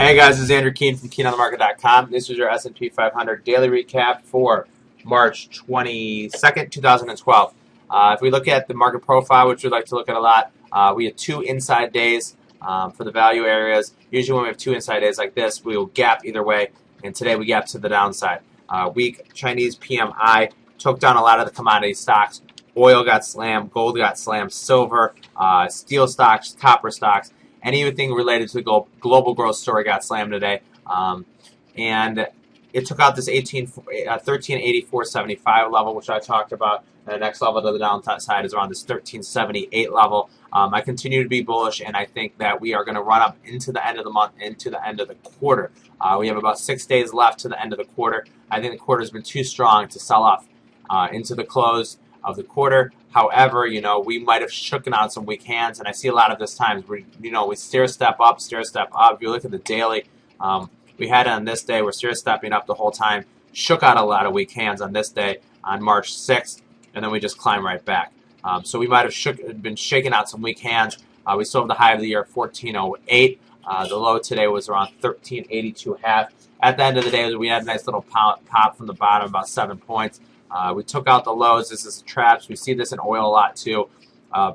Hey guys, this is Andrew Keene from KeeneOnTheMarket.com. This is your S&P 500 daily recap for March 22nd, 2012. If we look at the market profile, which we like to look at a lot, we had two inside days for the value areas. Usually when we have two inside days like this, we will gap either way, and today we gap to the downside. Weak Chinese PMI took down a lot of the commodity stocks. Oil got slammed, gold got slammed, silver, steel stocks, copper stocks. Anything related to the global growth story got slammed today. And it took out this 1384.75 level, which I talked about. And the next level to the downside is around this 1378 level. I continue to be bullish, and I think that we are going to run up into the end of the month, into the end of the quarter. We have about 6 days left to the end of the quarter. I think the quarter has been too strong to sell off into the close of the quarter. However, we might have shooken out some weak hands, and I see a lot of this times where, we stair step up, stair step up. If you look at the daily, we had it on this day, we're stair stepping up the whole time, shook out a lot of weak hands on this day, on March 6th, and then we just climb right back. So we might have been shaking out some weak hands. We still have the high of the year, 1408. The low today was around 1382.5. At the end of the day, we had a nice little pop from the bottom, about 7 points. We took out the lows. This is traps. We see this in oil a lot too.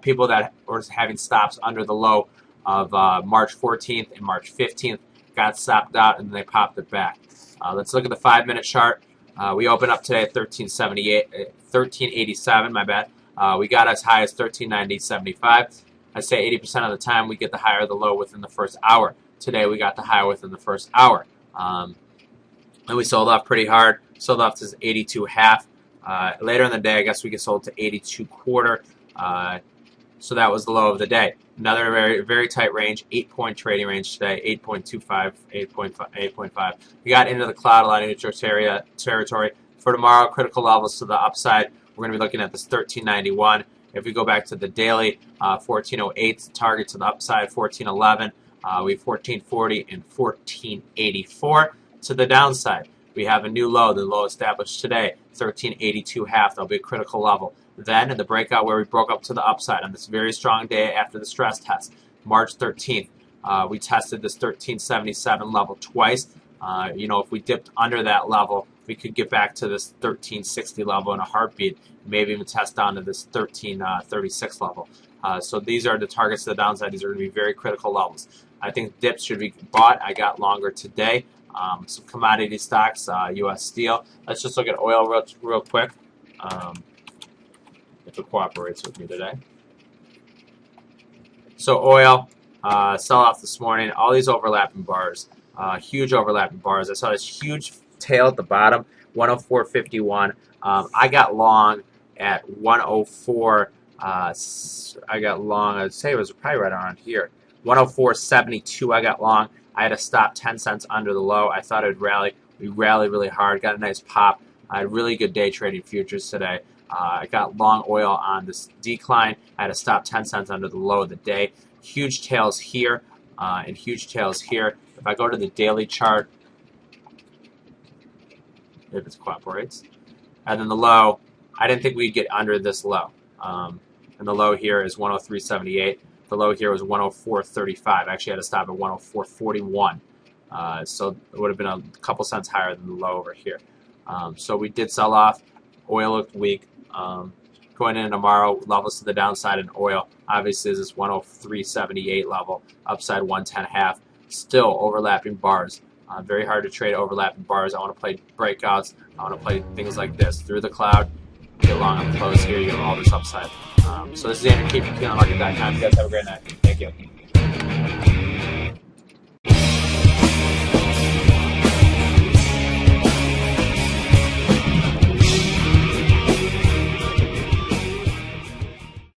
People that were having stops under the low of March 14th and March 15th got stopped out, and then they popped it back. Let's look at the 5-minute chart. We opened up today at 1387. My bad. We got as high as 1390.75. I say 80% of the time we get the high or the low within the first hour. Today we got the high within the first hour. And we sold off pretty hard. Sold off to 82.5. Later in the day, I guess we get sold to 82.25. So that was the low of the day. Another very, very tight range, 8-point trading range today, 8.25, 8.5. We got into the cloud, a lot of neutral territory. For tomorrow, critical levels to the upside, we're going to be looking at this 1391. If we go back to the daily, 1408, target to the upside, 1411. We have 1440 and 1484 to the downside. We have a new low, the low established today, 1382.5. That'll be a critical level. Then in the breakout where we broke up to the upside on this very strong day after the stress test, March 13th, we tested this 1377 level twice. If we dipped under that level, we could get back to this 1360 level in a heartbeat, maybe even test down to this 1336 level. So these are the targets to the downside. These are going to be very critical levels. I think dips should be bought. I got longer today. Some commodity stocks, U.S. steel. Let's just look at oil real quick, if it cooperates with me today. So oil, sell off this morning. All these overlapping bars, huge overlapping bars. I saw this huge tail at the bottom, 104.51. I got long at 104. I got long, I'd say it was probably right around here. 104.72 I got long. I had to stop 10 cents under the low. I thought it would rally. We rallied really hard. Got a nice pop. I had a really good day trading futures today. I got long oil on this decline. I had to stop 10 cents under the low of the day. Huge tails here and huge tails here. If I go to the daily chart, if it cooperates, and then the low, I didn't think we'd get under this low. And the low here is 103.78. The low here was 104.35. I actually had to stop at 104.41. So it would have been a couple cents higher than the low over here. So we did sell off. Oil looked weak. Going in tomorrow, levels to the downside in oil. Obviously, is this 103.78 level. Upside 110.5. Still overlapping bars. Very hard to trade overlapping bars. I want to play breakouts. I want to play things like this. Through the cloud, get long on the close here. You get all this upside. So this is Andrew Keene from KeeneOnTheMarket.com. You guys have a great night. Thank you.